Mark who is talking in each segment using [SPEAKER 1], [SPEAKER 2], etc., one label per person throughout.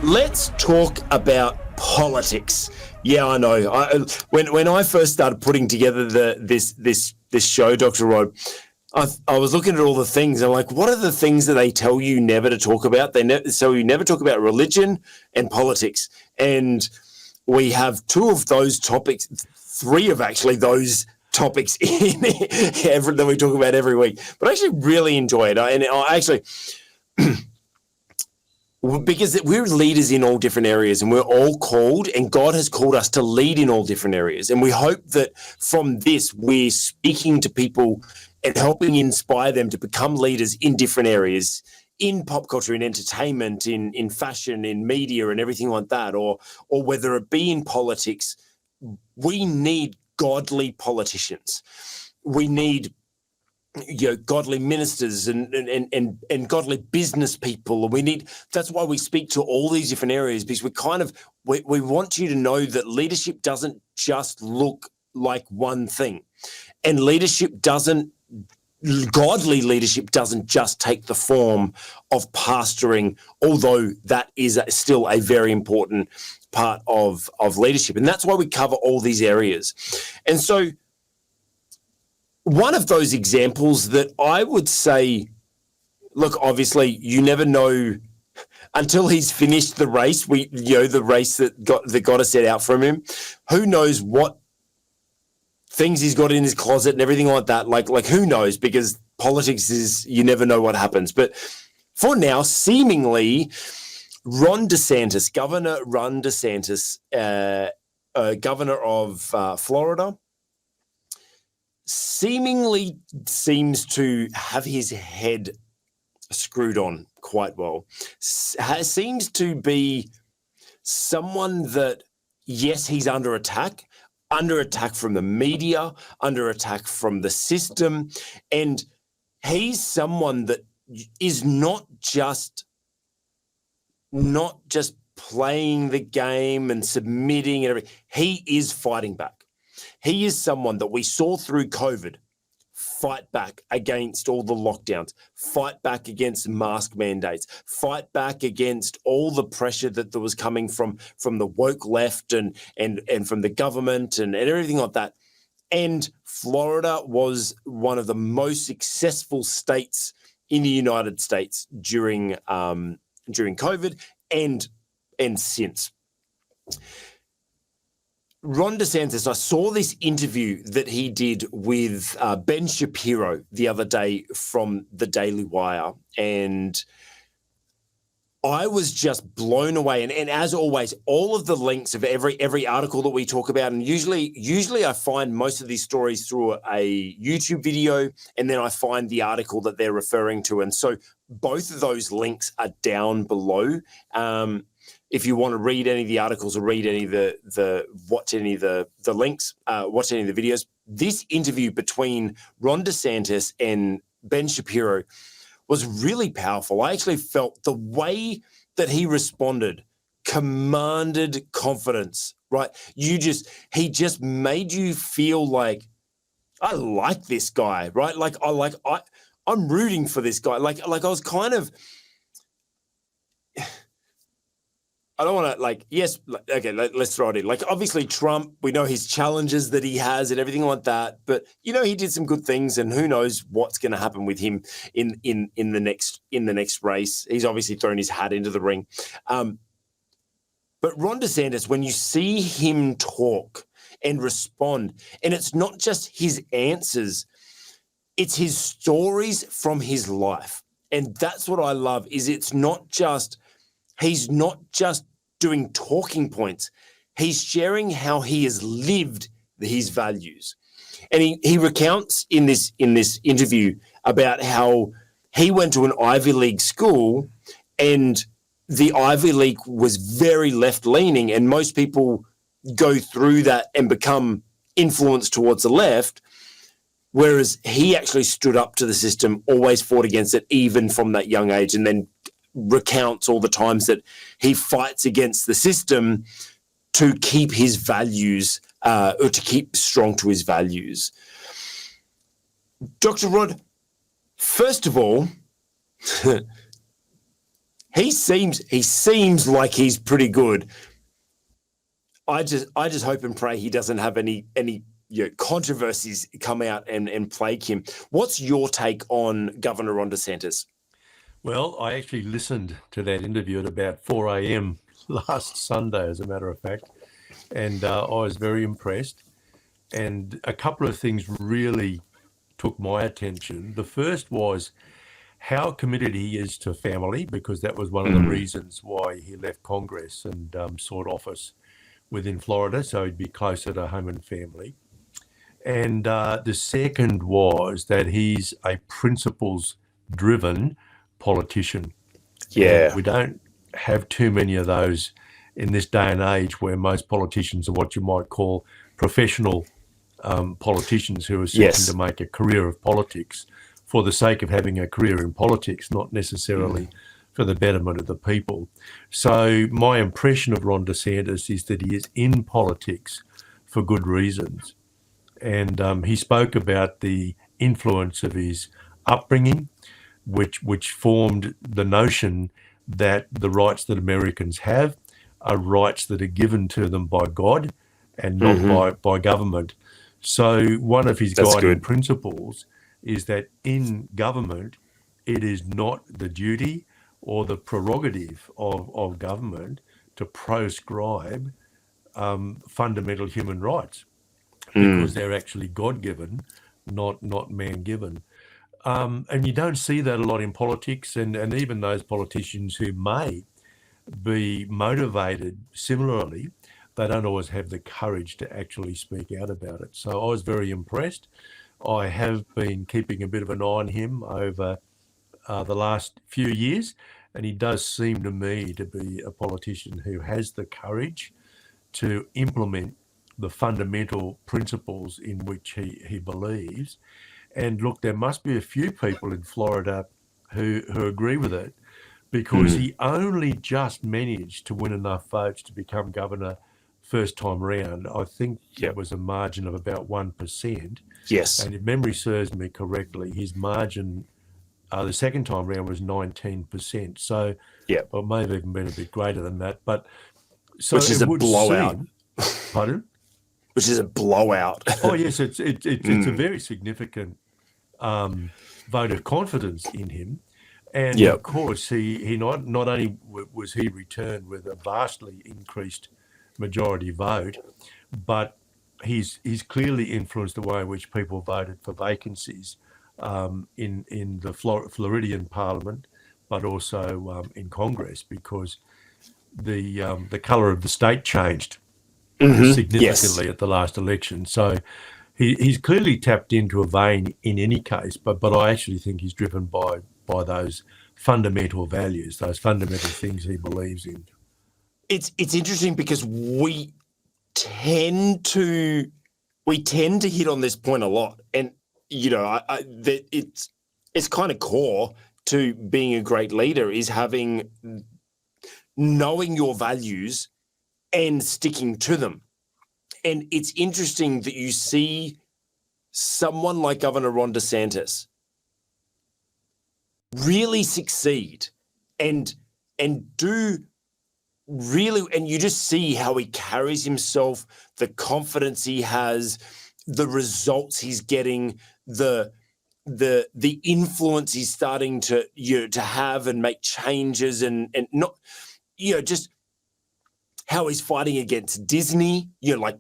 [SPEAKER 1] Let's talk about politics. Yeah, I know. When I first started putting together this show, Dr. Rod, I was looking at all the things. I'm like, what are the things that they tell you never to talk about? So you never talk about religion and politics. And we have two of those topics, three of actually those topics that we talk about every week. But I actually really enjoy it. And I actually... because we're leaders in all different areas, and we're all called, and God has called us to lead in all different areas. And we hope that from this, we're speaking to people and helping inspire them to become leaders in different areas, in pop culture, in entertainment, in fashion, in media, and everything like that, or whether it be in politics. We need godly politicians. We need godly ministers and godly business people. And that's why we speak to all these different areas, because we want you to know that leadership doesn't just look like one thing. And godly leadership doesn't just take the form of pastoring, although that is still a very important part of leadership. And that's why we cover all these areas. And so one of those examples that I would say, look, obviously you never know until he's finished the race. The race that God has set out from him. Who knows what things he's got in his closet and everything like that. Like who knows? Because politics is, you never know what happens. But for now, seemingly, Governor Ron DeSantis, governor of Florida, seemingly seems to have his head screwed on quite well. Seems to be someone that, yes, he's under attack from the media, under attack from the system, and he's someone that is not just playing the game and submitting and everything. He is fighting back. He is someone that we saw through COVID fight back against all the lockdowns, fight back against mask mandates, fight back against all the pressure that was coming from the woke left and from the government and everything like that. And Florida was one of the most successful states in the United States during COVID and since. Ron DeSantis, I saw this interview that he did with Ben Shapiro the other day from the Daily Wire, and I was just blown away. And as always, all of the links of every article that we talk about, and usually I find most of these stories through a YouTube video, and then I find the article that they're referring to. And so both of those links are down below. If you want to read any of the articles or read any of watch any of the links, watch any of the videos, this interview between Ron DeSantis and Ben Shapiro was really powerful. I actually felt the way that he responded commanded confidence, right? He just made you feel like, I like this guy, right? I'm rooting for this guy. Like I was kind of, I don't want to let's throw it in. Like, obviously Trump, we know his challenges that he has and everything like that, but he did some good things, and who knows what's going to happen with him in the next race. He's obviously thrown his hat into the ring. But Ron DeSantis, when you see him talk and respond, and it's not just his answers, it's his stories from his life. And that's what I love, is he's not just doing talking points. He's sharing how he has lived his values. And he recounts in this interview about how he went to an Ivy League school, and the Ivy League was very left-leaning, and most people go through that and become influenced towards the left, whereas he actually stood up to the system, always fought against it, even from that young age, and then recounts all the times that he fights against the system to keep his values, or to keep strong to his values. Dr. Rod, first of all, he seems like he's pretty good. I just hope and pray he doesn't have any controversies come out and plague him. What's your take on Governor Ron DeSantis?
[SPEAKER 2] Well, I actually listened to that interview at about 4 a.m. last Sunday, as a matter of fact, and I was very impressed. And a couple of things really took my attention. The first was how committed he is to family, because that was one of the reasons why he left Congress and sought office within Florida, so he'd be closer to home and family. And the second was that he's a principles-driven politician.
[SPEAKER 1] Yeah.
[SPEAKER 2] And we don't have too many of those in this day and age, where most politicians are what you might call professional politicians who are seeking to make a career of politics for the sake of having a career in politics, not necessarily for the betterment of the people. So my impression of Ron DeSantis is that he is in politics for good reasons. And he spoke about the influence of his upbringing, which formed the notion that the rights that Americans have are rights that are given to them by God and not by government. So one of his guiding principles is that in government, it is not the duty or the prerogative of government to proscribe fundamental human rights, because they're actually God-given, not man-given. And you don't see that a lot in politics, and even those politicians who may be motivated similarly, they don't always have the courage to actually speak out about it. So I was very impressed. I have been keeping a bit of an eye on him over the last few years, and he does seem to me to be a politician who has the courage to implement the fundamental principles in which he believes. And look, there must be a few people in Florida who agree with it, because he only just managed to win enough votes to become governor first time round. I think that was a margin of about 1%.
[SPEAKER 1] Yes.
[SPEAKER 2] And if memory serves me correctly, his margin the second time round was 19%. So it may have even been a bit greater than that. But so
[SPEAKER 1] which is a blowout.
[SPEAKER 2] Pardon?
[SPEAKER 1] Which is a blowout.
[SPEAKER 2] Oh yes, it's a very significant vote of confidence in him. And of course, he not only was he returned with a vastly increased majority vote, but he's clearly influenced the way in which people voted for vacancies in the Floridian Parliament, but also in Congress, because the colour of the state changed significantly at the last election. So he's clearly tapped into a vein in any case, but I actually think he's driven by those fundamental values, those fundamental things he believes in.
[SPEAKER 1] It's interesting because we tend to hit on this point a lot, and that it's kind of core to being a great leader is knowing your values and sticking to them. And it's interesting that you see someone like Governor Ron DeSantis really succeed and do really, and you just see how he carries himself, the confidence he has, the results he's getting, the influence he's starting to have and make changes, and not just how he's fighting against Disney. Like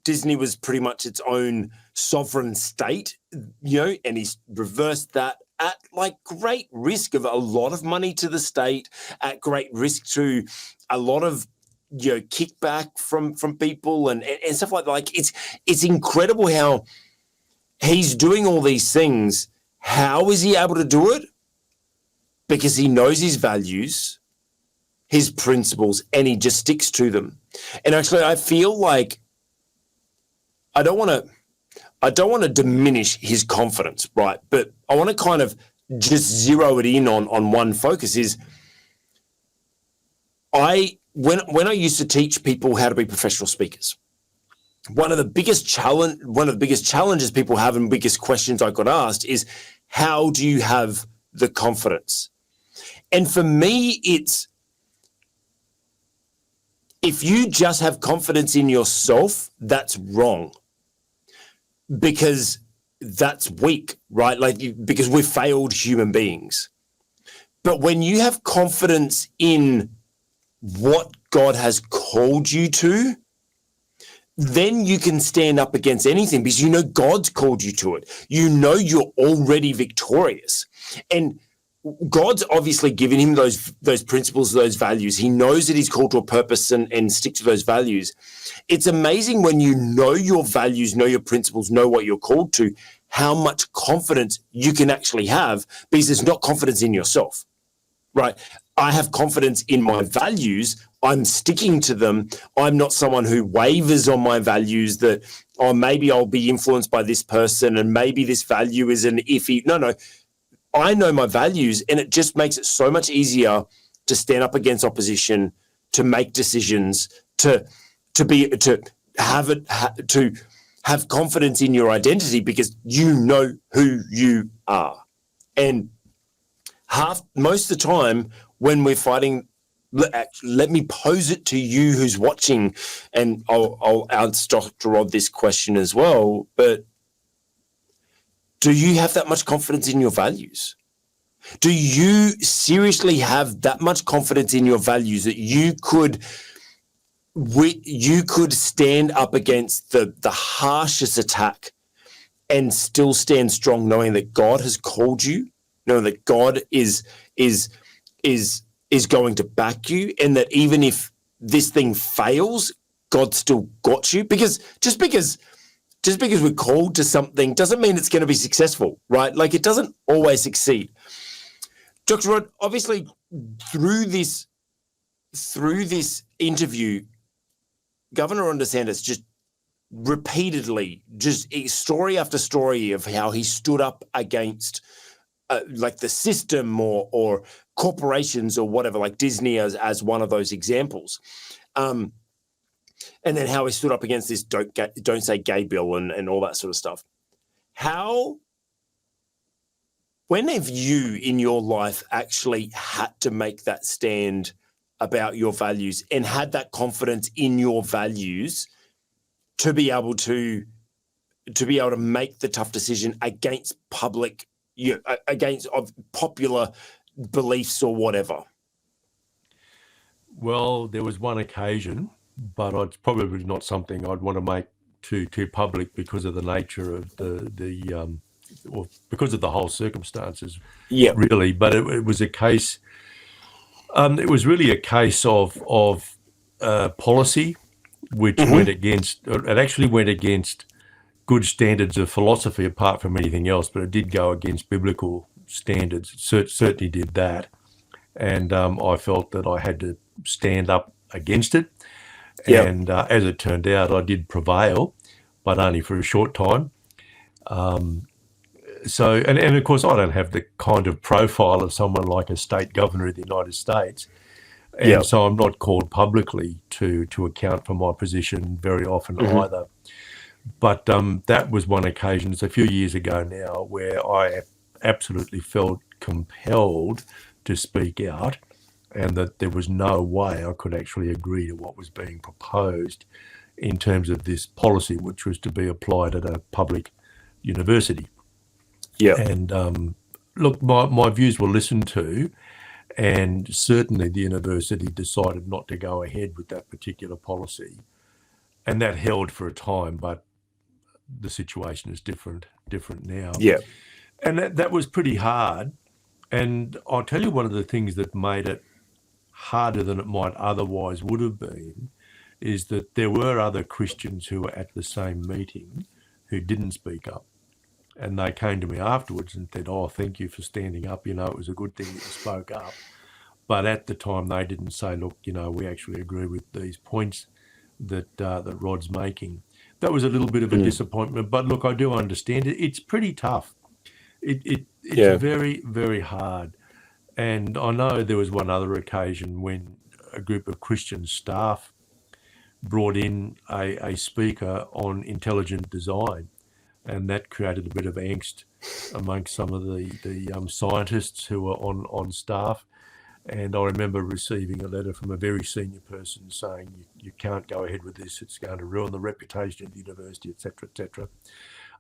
[SPEAKER 1] Disney was pretty much its own sovereign state, and he's reversed that at like great risk of a lot of money to the state, at great risk to a lot of kickback from people and stuff like that. Like it's incredible how he's doing all these things. How is he able to do it? Because he knows his values, his principles, and he just sticks to them. And actually, I feel like I don't want to diminish his confidence, right? But I want to kind of just zero it in on one focus. Is when I used to teach people how to be professional speakers, one of the biggest challenges people have and biggest questions I got asked is, how do you have the confidence? And for me, it's, if you just have confidence in yourself, that's wrong, because that's weak, right? Because we're failed human beings. But when you have confidence in what God has called you to, then you can stand up against anything, because you know God's called you to it. You know you're already victorious. And God's obviously given him those principles, those values. He knows that he's called to a purpose and stick to those values. It's amazing when you know your values, know your principles, know what you're called to, how much confidence you can actually have, because there's not confidence in yourself, right? I have confidence in my values. I'm sticking to them. I'm not someone who wavers on my values that, oh, maybe I'll be influenced by this person and maybe this value is an iffy. No. I know my values, and it just makes it so much easier to stand up against opposition, to make decisions, to have confidence in your identity, because you know who you are. And most of the time when we're fighting, let me pose it to you who's watching, and I'll ask Dr. Rod this question as well, but do you have that much confidence in your values? Do you seriously have that much confidence in your values that you could stand up against the harshest attack and still stand strong, knowing that God has called you, knowing that God is going to back you, and that even if this thing fails, God still got you? Because just because we're called to something doesn't mean it's going to be successful, right? Like, it doesn't always succeed. Dr. Rod, obviously through this interview, Governor Ron DeSantis just repeatedly, just story after story of how he stood up against like the system or corporations or whatever, like Disney as one of those examples. And then how he stood up against this don't say gay bill and all that sort of stuff. When have you in your life actually had to make that stand about your values and had that confidence in your values to be able to make the tough decision against against popular beliefs or whatever?
[SPEAKER 2] Well, there was one occasion, but it's probably not something I'd want to make too public because of the nature of or because of the whole circumstances, really. But it was a case. It was really a case of policy, which went against. It actually went against good standards of philosophy, apart from anything else. But it did go against biblical standards. It certainly did that, and I felt that I had to stand up against it. And as it turned out, I did prevail, but only for a short time. So, and of course, I don't have the kind of profile of someone like a state governor of the United States. And so I'm not called publicly to account for my position very often either. But that was one occasion, it's a few years ago now, where I absolutely felt compelled to speak out, and that there was no way I could actually agree to what was being proposed in terms of this policy, which was to be applied at a public university. And look, my views were listened to, and certainly the university decided not to go ahead with that particular policy. And that held for a time, but the situation is different now. And that was pretty hard. And I'll tell you, one of the things that made it harder than it might otherwise would have been is that there were other Christians who were at the same meeting who didn't speak up. And they came to me afterwards and said, "Oh, thank you for standing up. It was a good thing that you spoke up." But at the time, they didn't say, "Look, we actually agree with these points that Rod's making." That was a little bit of a disappointment. But look, I do understand it. It's pretty tough. It's very, very hard. And I know there was one other occasion when a group of Christian staff brought in a speaker on intelligent design. And that created a bit of angst amongst some of the scientists who were on staff. And I remember receiving a letter from a very senior person saying, you can't go ahead with this, it's going to ruin the reputation of the university, etc., etc.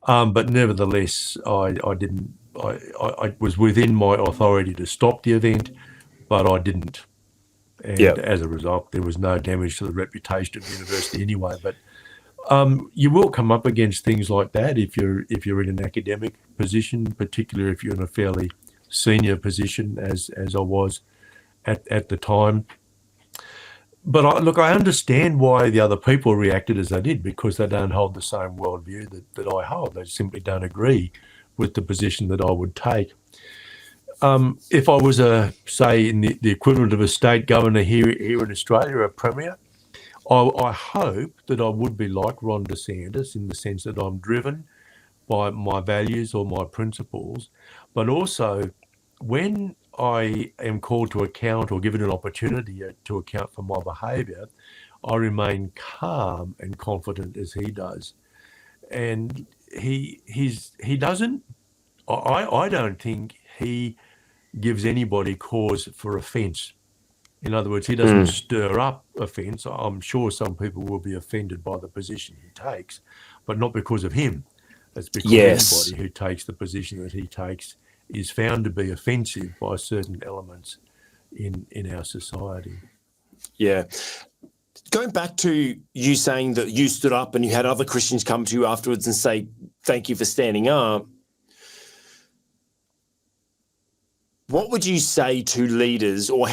[SPEAKER 2] But nevertheless, I was within my authority to stop the event, but I didn't. And as a result, there was no damage to the reputation of the university anyway. But you will come up against things like that if you're in an academic position, particularly if you're in a fairly senior position, as I was at the time. But I understand why the other people reacted as they did, because they don't hold the same worldview that I hold. They simply don't agree with the position that I would take. If I was say, in the equivalent of a state governor here in Australia, a premier, I hope that I would be like Ron DeSantis in the sense that I'm driven by my values or my principles, but also when I am called to account or given an opportunity to account for my behaviour, I remain calm and confident as he does. And he doesn't, I don't think he gives anybody cause for offence. In other words, he doesn't stir up offence. I'm sure some people will be offended by the position he takes, but not because of him. It's because anybody who takes the position that he takes is found to be offensive by certain elements in our society.
[SPEAKER 1] Yeah. Going back to you saying that you stood up and you had other Christians come to you afterwards and say, thank you for standing up. What would you say to leaders, or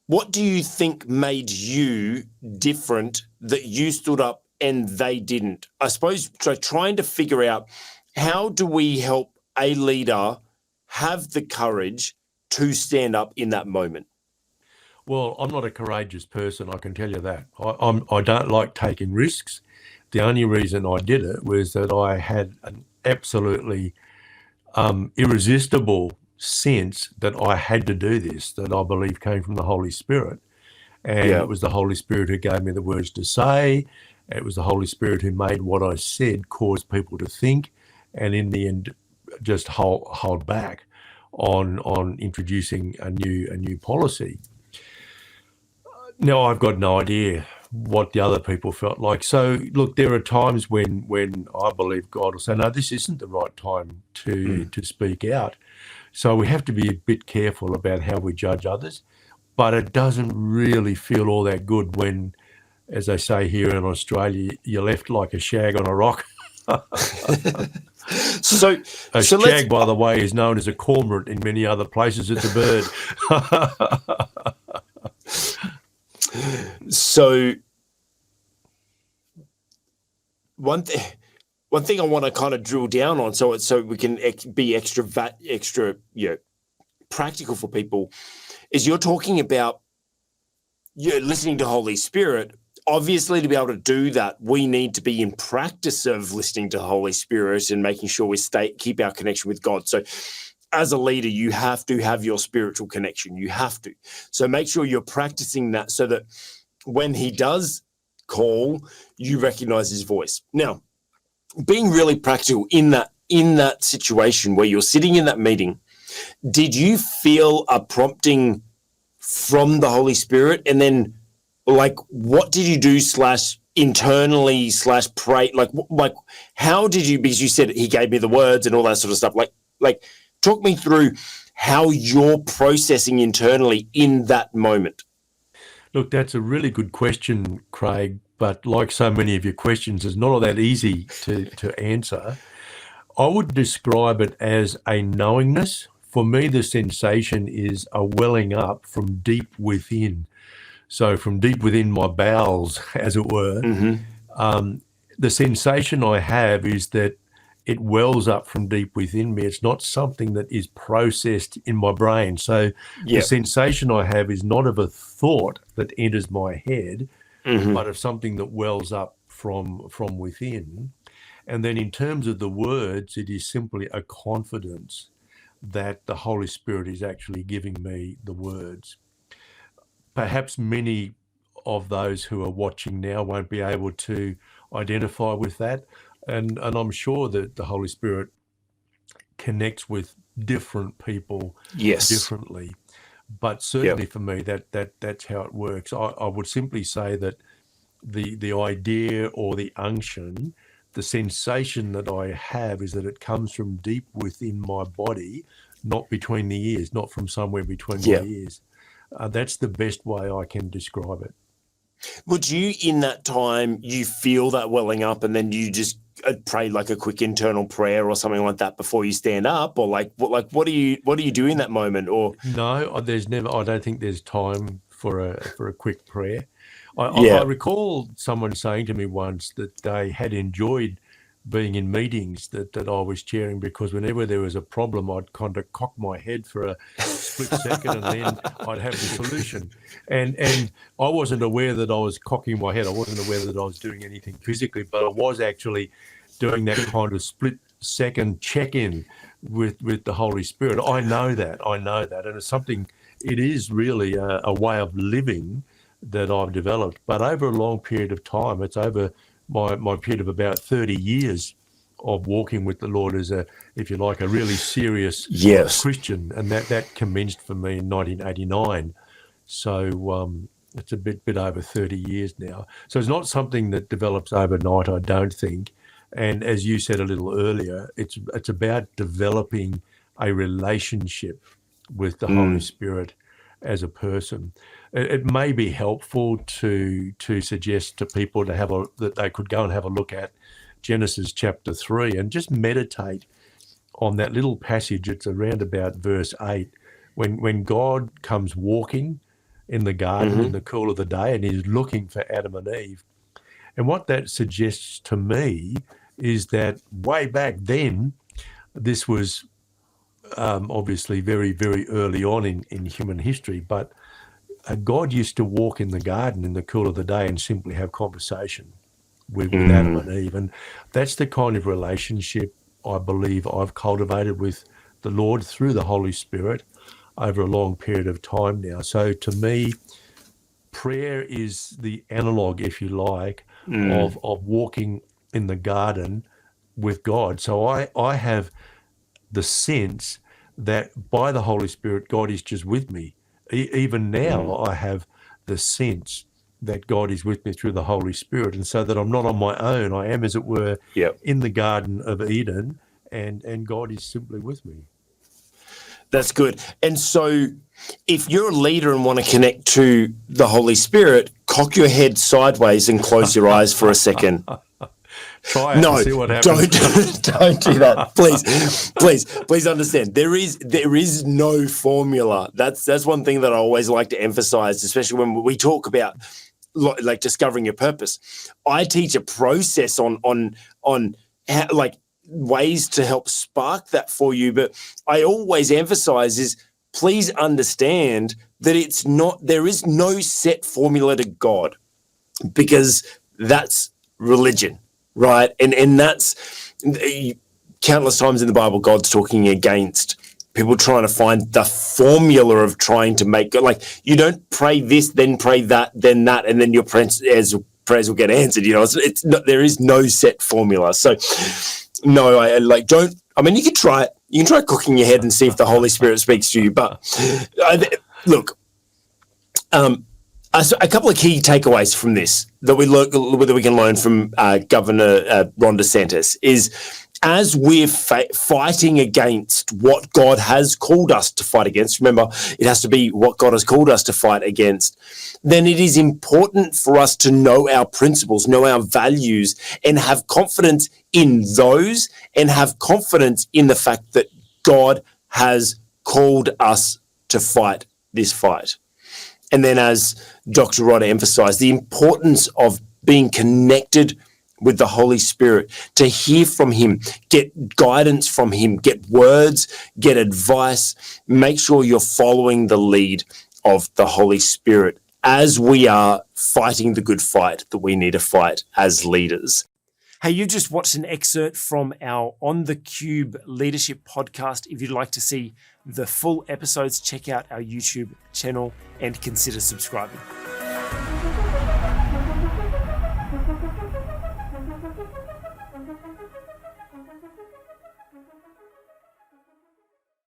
[SPEAKER 1] what do you think made you different that you stood up and they didn't? I suppose trying to figure out, how do we help a leader have the courage to stand up in that moment?
[SPEAKER 2] Well, I'm not a courageous person, I can tell you that. I don't like taking risks. The only reason I did it was that I had an absolutely irresistible sense that I had to do this, that I believe came from the Holy Spirit. And it was the Holy Spirit who gave me the words to say. It was the Holy Spirit who made what I said cause people to think, and in the end, just hold back on introducing a new policy. Now, I've got no idea what the other people felt like. So, look, there are times when I believe God will say, no, this isn't the right time to speak out. So we have to be a bit careful about how we judge others. But it doesn't really feel all that good when, as they say here in Australia, you're left like a shag on a rock.
[SPEAKER 1] So
[SPEAKER 2] shag, by the way, is known as a cormorant in many other places. It's a bird.
[SPEAKER 1] So one thing I want to kind of drill down on, so we can be extra practical for people, is you're talking about listening to Holy Spirit. Obviously, to be able to do that, we need to be in practice of listening to the Holy Spirit and making sure we keep our connection with God. So as a leader, you have to have your spiritual connection. You have to. So make sure you're practicing that so that when he does call, you recognize his voice. Now, being really practical in that situation where you're sitting in that meeting, did you feel a prompting from the Holy Spirit? And then, like, what did you do internally pray? Like how did you, because you said he gave me the words and all that sort of stuff. Like talk me through how you're processing internally in that moment.
[SPEAKER 2] Look, that's a really good question, Craig. But like so many of your questions, it's not all that easy to answer. I would describe it as a knowingness. For me, the sensation is a welling up from deep within. So from deep within my bowels, as it were, the sensation I have is that it wells up from deep within me. It's not something that is processed in my brain. So the sensation I have is not of a thought that enters my head, but of something that wells up from within. And then in terms of the words, it is simply a confidence that the Holy Spirit is actually giving me the words. Perhaps many of those who are watching now won't be able to identify with that. And I'm sure that the Holy Spirit connects with different people differently. But certainly for me, that's how it works. I would simply say that the idea or the unction, the sensation that I have is that it comes from deep within my body, not between the ears, not from somewhere between my ears. That's the best way I can describe it.
[SPEAKER 1] Would you, in that time, you feel that welling up, and then you just pray like a quick internal prayer or something like that before you stand up, or what do you do in that moment? Or
[SPEAKER 2] no, I don't think there's time for a quick prayer. I recall someone saying to me once that they had enjoyed being in meetings that I was chairing, because whenever there was a problem, I'd kind of cock my head for a split second and then I'd have the solution. And I wasn't aware that I was cocking my head. I wasn't aware that I was doing anything physically, but I was actually doing that kind of split second check-in with the Holy Spirit. I know that. And it's something, it is really a way of living that I've developed. But over a long period of time, it's over my period of about 30 years of walking with the Lord as a, if you like, a really serious Christian. And that commenced for me in 1989. So it's a bit over 30 years now. So it's not something that develops overnight, I don't think. And as you said a little earlier, it's about developing a relationship with the Holy Spirit as a person. It may be helpful to suggest to people that they could go and have a look at Genesis chapter 3 and just meditate on that little passage. It's around about verse 8, when God comes walking in the garden in the cool of the day and he's looking for Adam and Eve. And what that suggests to me is that way back then, this was obviously very, very early on in human history, but God used to walk in the garden in the cool of the day and simply have conversation with Adam and Eve. And that's the kind of relationship I believe I've cultivated with the Lord through the Holy Spirit over a long period of time now. So to me, prayer is the analog, if you like, of walking in the garden with God. So I have the sense that by the Holy Spirit, God is just with me. Even now, I have the sense that God is with me through the Holy Spirit, and so that I'm not on my own. I am, as it were, in the Garden of Eden, and God is simply with me.
[SPEAKER 1] That's good. And so if you're a leader and want to connect to the Holy Spirit, cock your head sideways and close your eyes for a second.
[SPEAKER 2] Try it and see what happens.
[SPEAKER 1] Don't do that. Please understand. There is no formula. That's one thing that I always like to emphasize, especially when we talk about like discovering your purpose. I teach a process on how, like, ways to help spark that for you, but I always emphasize is please understand that there is no set formula to God, because that's religion. Right. And that's countless times in the Bible, God's talking against people trying to find the formula of trying to make God. Like, you don't pray this, then pray that, then that, and then your prayers will get answered. You know, it's not, there is no set formula. So no, you can try it. You can try cooking your head and see if the Holy Spirit speaks to you. But look, a couple of key takeaways from this that we can learn from Governor Ron DeSantis is, as we're fighting against what God has called us to fight against, remember, it has to be what God has called us to fight against, then it is important for us to know our principles, know our values, and have confidence in those, and have confidence in the fact that God has called us to fight this fight. And then, as Dr. Rodder emphasized, the importance of being connected with the Holy Spirit, to hear from him, get guidance from him, get words, get advice. Make sure you're following the lead of the Holy Spirit as we are fighting the good fight that we need to fight as leaders. Hey, you just watched an excerpt from our On the Cube Leadership podcast. If you'd like to see the full episodes, check out our YouTube channel and consider subscribing.